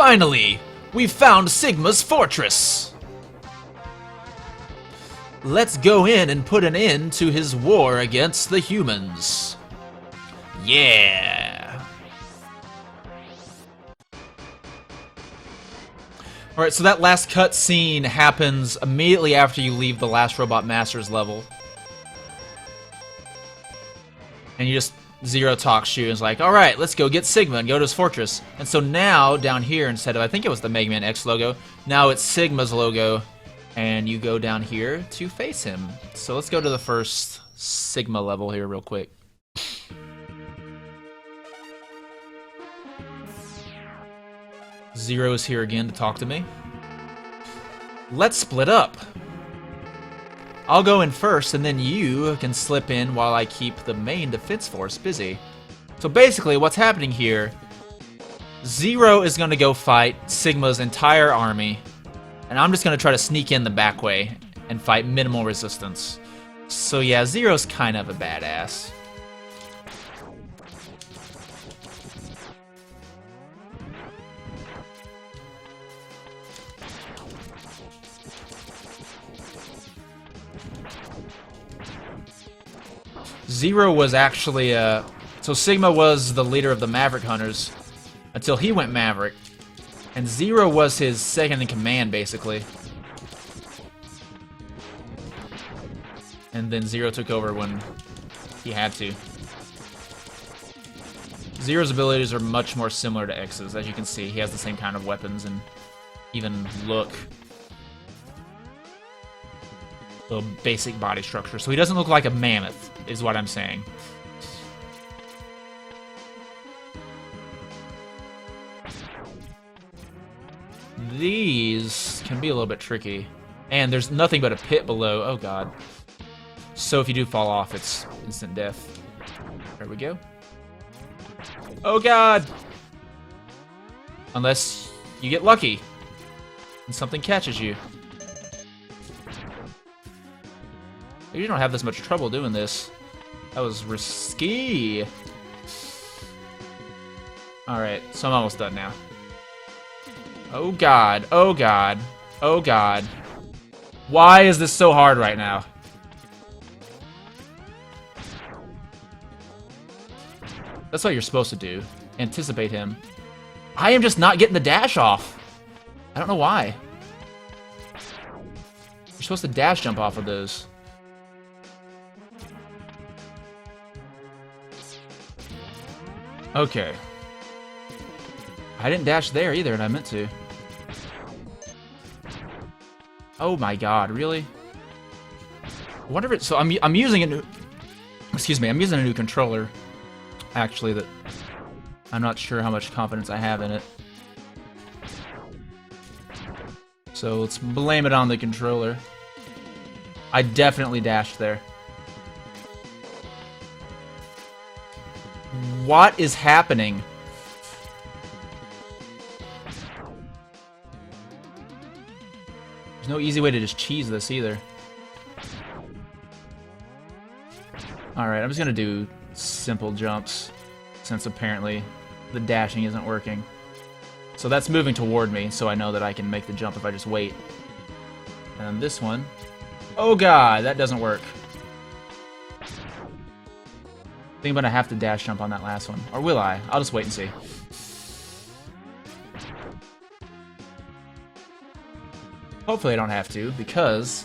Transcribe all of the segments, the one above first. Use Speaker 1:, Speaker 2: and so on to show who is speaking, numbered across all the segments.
Speaker 1: Finally, we've found Sigma's fortress! Let's go in and put an end to his war against the humans. Yeah! Alright, so that last cutscene happens immediately after you leave the last Robot Masters level. And you just... Zero talks to you and is like, alright, let's go get Sigma and go to his fortress. And so now, down here, instead of, I think it was the Megaman X logo, now it's Sigma's logo, and you go down here to face him. So let's go to the first Sigma level here real quick. Zero is here again to talk to me. Let's split up. I'll go in first, and then you can slip in while I keep the main defense force busy. So basically, what's happening here, Zero is going to go fight Sigma's entire army, and I'm just going to try to sneak in the back way and fight minimal resistance. So yeah, Zero's kind of a badass. Zero was actually, so Sigma was the leader of the Maverick Hunters until he went Maverick. And Zero was his second in command, basically. And then Zero took over when he had to. Zero's abilities are much more similar to X's, as you can see. He has the same kind of weapons and even look. The basic body structure. So he doesn't look like a mammoth, is what I'm saying. These can be a little bit tricky. And there's nothing but a pit below. Oh god. So if you do fall off, it's instant death. There we go. Oh god! Unless you get lucky and something catches you. You don't have this much trouble doing this. That was risky. Alright, so I'm almost done now. Oh god, oh god, oh god. Why is this so hard right now? That's what you're supposed to do. Anticipate him. I am just not getting the dash off. I don't know why. You're supposed to dash jump off of those. Okay. I didn't dash there either, and I meant to. Oh my god, really? I wonder if it's... So I'm using a new... Excuse me, I'm using a new controller. Actually, that... I'm not sure how much confidence I have in it. So let's blame it on the controller. I definitely dashed there. What is happening? There's no easy way to just cheese this either. Alright, I'm just gonna do simple jumps, since apparently the dashing isn't working. So that's moving toward me, so I know that I can make the jump if I just wait. And this one... Oh god, that doesn't work. I think I'm gonna have to dash jump on that last one. Or will I? I'll just wait and see. Hopefully I don't have to, because,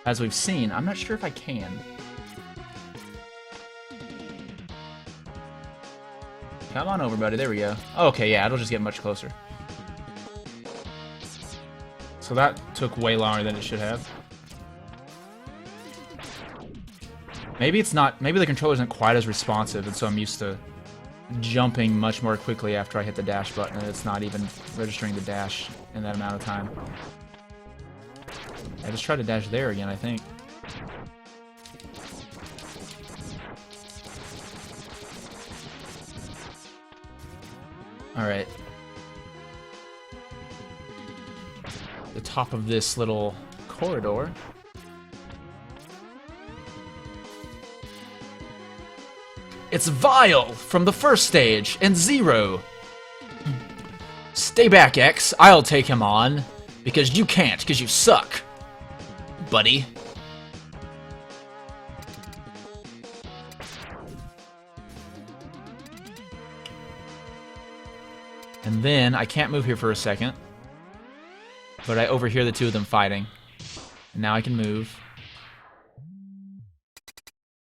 Speaker 1: as we've seen, I'm not sure if I can. Come on over, buddy. There we go. Okay, yeah, it'll just get much closer. So that took way longer than it should have. Maybe it's not... Maybe the controller isn't quite as responsive, and so I'm used to jumping much more quickly after I hit the dash button, and it's not even registering the dash in that amount of time. I just tried to dash there again, I think. Alright. The top of this little corridor. It's Vile from the first stage, and Zero. Stay back, X. I'll take him on. Because you can't, because you suck, buddy. And then, I can't move here for a second. But I overhear the two of them fighting. And now I can move.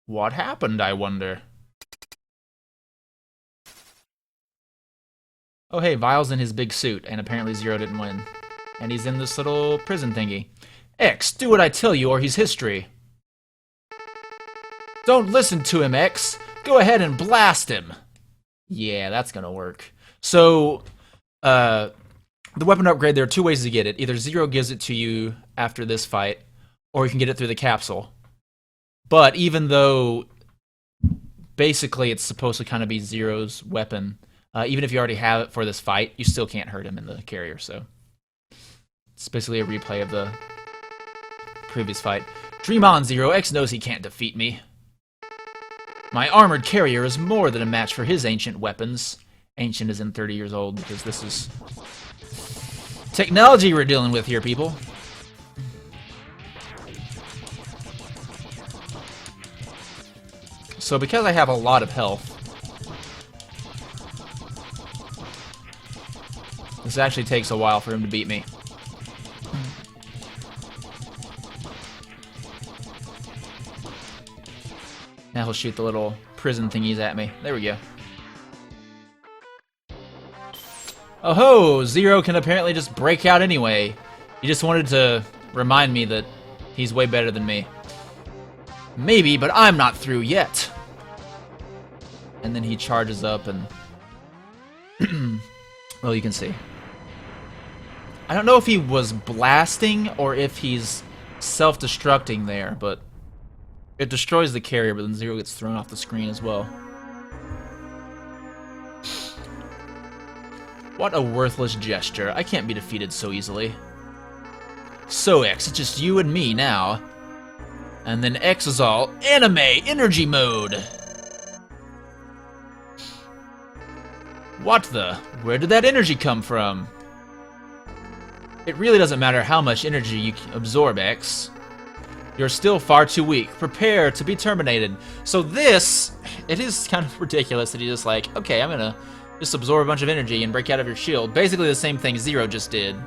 Speaker 1: What happened, I wonder? Oh hey, Vile's in his big suit, and apparently Zero didn't win. And he's in this little prison thingy. X, do what I tell you or he's history. Don't listen to him, X. Go ahead and blast him. Yeah, that's gonna work. So, the weapon upgrade, there are two ways to get it. Either Zero gives it to you after this fight, or you can get it through the capsule. But even though basically it's supposed to kind of be Zero's weapon, even if you already have it for this fight, you still can't hurt him in the carrier, so it's basically a replay of the previous fight. Dream on, Zero. X knows he can't defeat me. My armored carrier is more than a match for his ancient weapons. Ancient is in 30 years old, because this is technology we're dealing with here, people. So because I have a lot of health, this actually takes a while for him to beat me. Now he'll shoot the little prison thingies at me. There we go. Oh ho! Zero can apparently just break out anyway. He just wanted to remind me that he's way better than me. Maybe, but I'm not through yet. And then he charges up and... well, you can see. I don't know if he was blasting or if he's self-destructing there, but it destroys the carrier, but then Zero gets thrown off the screen as well. What a worthless gesture. I can't be defeated so easily. So, X, it's just you and me now. And then X is all anime energy mode. What the? Where did that energy come from? It really doesn't matter how much energy you absorb, X. You're still far too weak. Prepare to be terminated. So this, it is kind of ridiculous that he's just like, okay, I'm gonna just absorb a bunch of energy and break out of your shield. Basically the same thing Zero just did.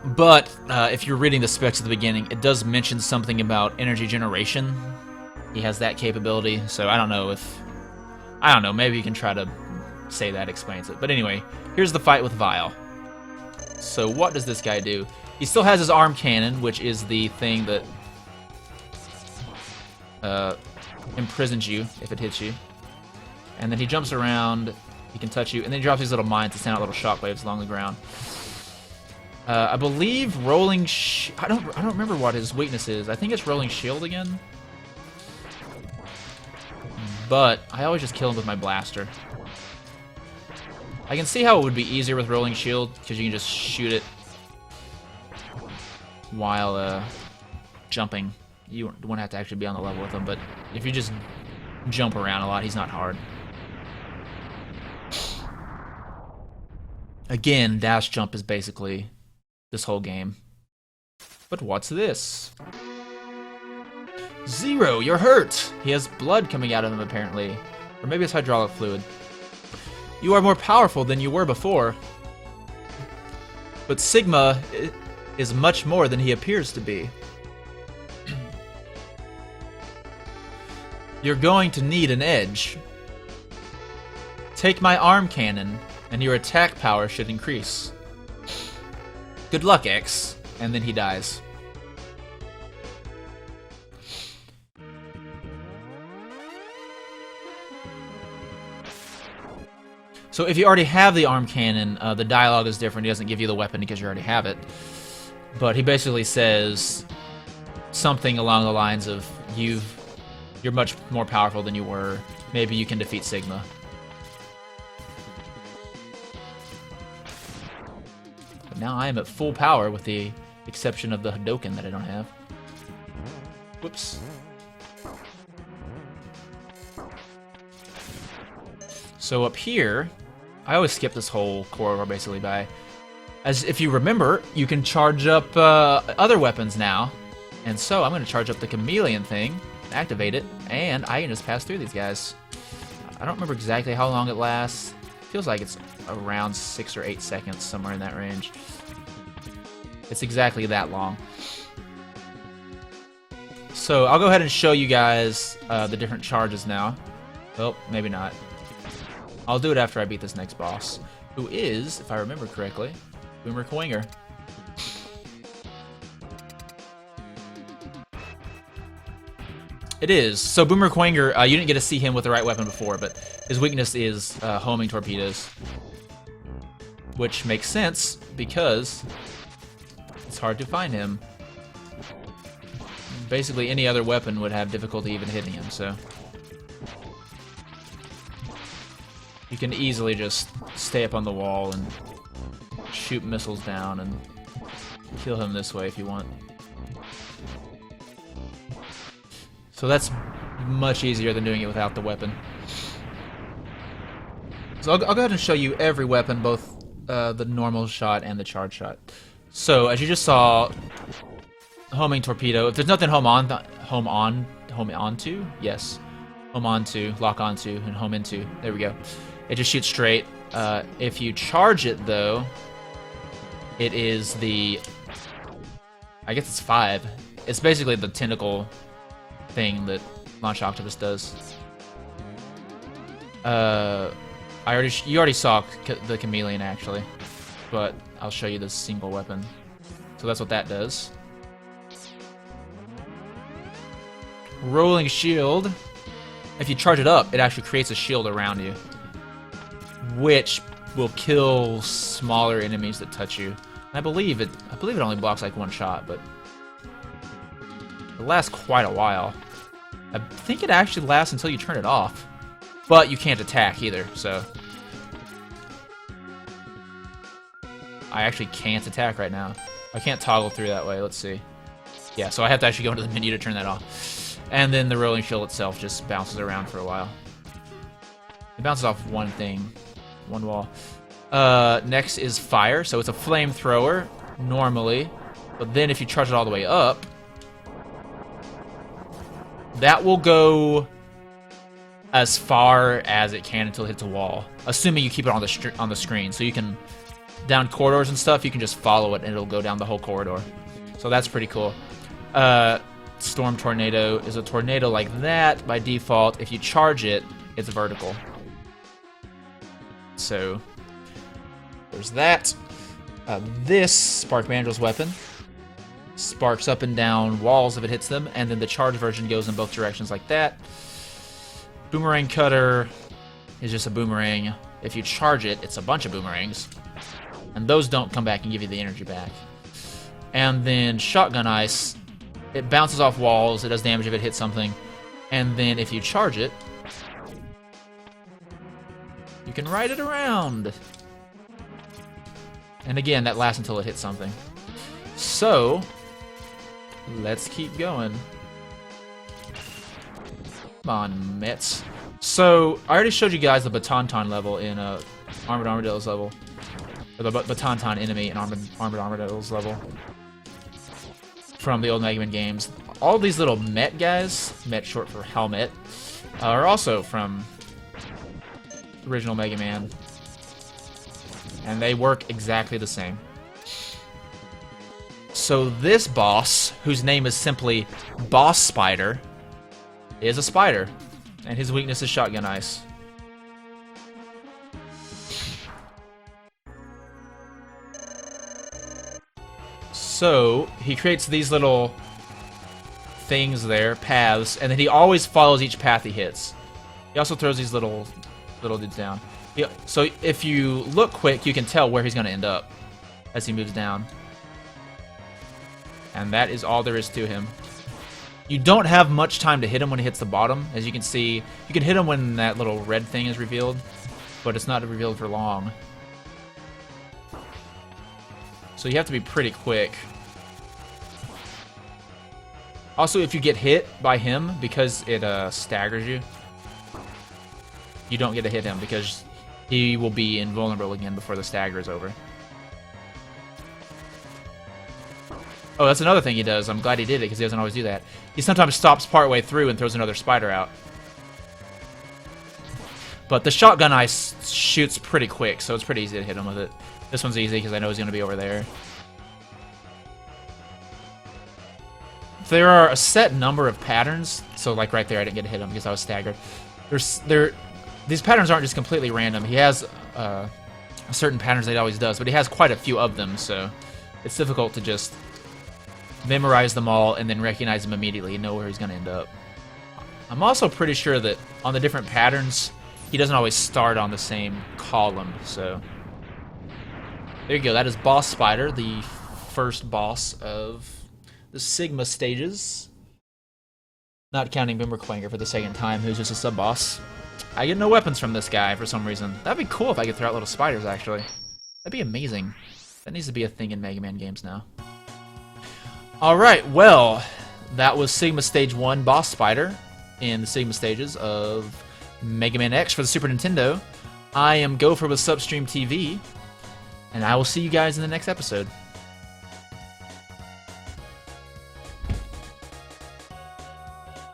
Speaker 1: But if you're reading the specs at the beginning, it does mention something about energy generation. He has that capability, so I don't know, maybe you can try to say that explains it. But anyway, here's the fight with Vile. So what does this guy do? He still has his arm cannon, which is the thing that imprisons you if it hits you. And then he jumps around, he can touch you, and then he drops these little mines to send out little shockwaves along the ground. I believe rolling I don't remember what his weakness is. I think it's rolling shield again. But I always just kill him with my blaster. I can see how it would be easier with rolling shield, because you can just shoot it while jumping. You won't have to actually be on the level with him, but if you just jump around a lot, he's not hard. Again, dash jump is basically this whole game. But what's this? Zero, you're hurt! He has blood coming out of him, apparently. Or maybe it's hydraulic fluid. You are more powerful than you were before. But Sigma is much more than he appears to be. You're going to need an edge. Take my arm cannon, and your attack power should increase. Good luck, X. And then he dies. So if you already have the arm cannon, the dialogue is different. He doesn't give you the weapon because you already have it. But he basically says something along the lines of, you're much more powerful than you were. Maybe you can defeat Sigma. But now I am at full power with the exception of the Hadoken that I don't have. Whoops. So up here, I always skip this whole corridor basically by... As if you remember, you can charge up other weapons now. And so I'm going to charge up the chameleon thing, activate it, and I can just pass through these guys. I don't remember exactly how long it lasts. Feels like it's around 6 or 8 seconds, somewhere in that range. It's exactly that long. So I'll go ahead and show you guys the different charges now. Well, maybe not. I'll do it after I beat this next boss, who is, if I remember correctly, Boomer Coinger. It is. So Boomer Coinger, you didn't get to see him with the right weapon before, but his weakness is homing torpedoes. Which makes sense, because it's hard to find him. Basically, any other weapon would have difficulty even hitting him, so... You can easily just stay up on the wall and shoot missiles down and kill him this way if you want. So that's much easier than doing it without the weapon. So I'll go ahead and show you every weapon, both the normal shot and the charge shot. So as you just saw, homing torpedo. If there's nothing home onto, yes, home onto, lock onto, and home into. There we go. It just shoots straight. If you charge it though, it is the, I guess it's 5. It's basically the tentacle thing that Launch Octopus does. You already saw the chameleon actually, but I'll show you this single weapon. So that's what that does. Rolling shield. If you charge it up, it actually creates a shield around you, which will kill smaller enemies that touch you. I believe it only blocks like 1 shot, but it lasts quite a while. I think it actually lasts until you turn it off, but you can't attack either, so I actually can't attack right now. I can't toggle through that way. Let's see. Yeah, so I have to actually go into the menu to turn that off. And then the rolling shield itself just bounces around for a while. It bounces off one thing, one wall. Next is fire, so it's a flamethrower normally, but then if you charge it all the way up, that will go as far as it can until it hits a wall, assuming you keep it on the screen. So you can, down corridors and stuff, you can just follow it and it'll go down the whole corridor. So that's pretty cool. Storm Tornado is a tornado like that by default. If you charge it, it's vertical. So there's that. This Spark Mandrel's weapon sparks up and down walls if it hits them, and then the charge version goes in both directions like that. Boomerang Cutter is just a boomerang. If you charge it, it's a bunch of boomerangs, and those don't come back and give you the energy back. And then Shotgun Ice, it bounces off walls, it does damage if it hits something, and then if you charge it, you can ride it around. And again, that lasts until it hits something. So let's keep going. Come on, Mets. So I already showed you guys the Batonton level in Armored Armadillo's level. Or the Batonton enemy in Armored Armadillo's level from the old Megaman games. All these little Met guys, Met short for helmet, are also from original Mega Man, and they work exactly the same. So this boss, whose name is simply Bospider, is a spider, and his weakness is Shotgun Ice. So he creates these little things there, paths, and then he always follows each path he hits. He also throws these little dudes down. So if you look quick, you can tell where he's going to end up as he moves down. And that is all there is to him. You don't have much time to hit him when he hits the bottom. As you can see, you can hit him when that little red thing is revealed, but it's not revealed for long. So you have to be pretty quick. Also, if you get hit by him, because it staggers you, you don't get to hit him because he will be invulnerable again before the stagger is over. Oh, that's another thing he does. I'm glad he did it, because he doesn't always do that. He sometimes stops partway through and throws another spider out. But the shotgun ice shoots pretty quick, so it's pretty easy to hit him with it. This one's easy, because I know he's going to be over there. There are a set number of patterns, so like right there I didn't get to hit him because I was staggered. These patterns aren't just completely random. He has certain patterns that he always does, but he has quite a few of them, so it's difficult to just memorize them all and then recognize them immediately and know where he's going to end up. I'm also pretty sure that on the different patterns, he doesn't always start on the same column, so... There you go, that is Bospider, the first boss of the Sigma stages. Not counting Bimmerquanger for the second time, who's just a sub-boss. I get no weapons from this guy for some reason. That'd be cool if I could throw out little spiders, actually. That'd be amazing. That needs to be a thing in Mega Man games now. Alright, well, that was Sigma Stage 1 Bospider in the Sigma stages of Mega Man X for the Super Nintendo. I am Gopher with Substream TV, and I will see you guys in the next episode.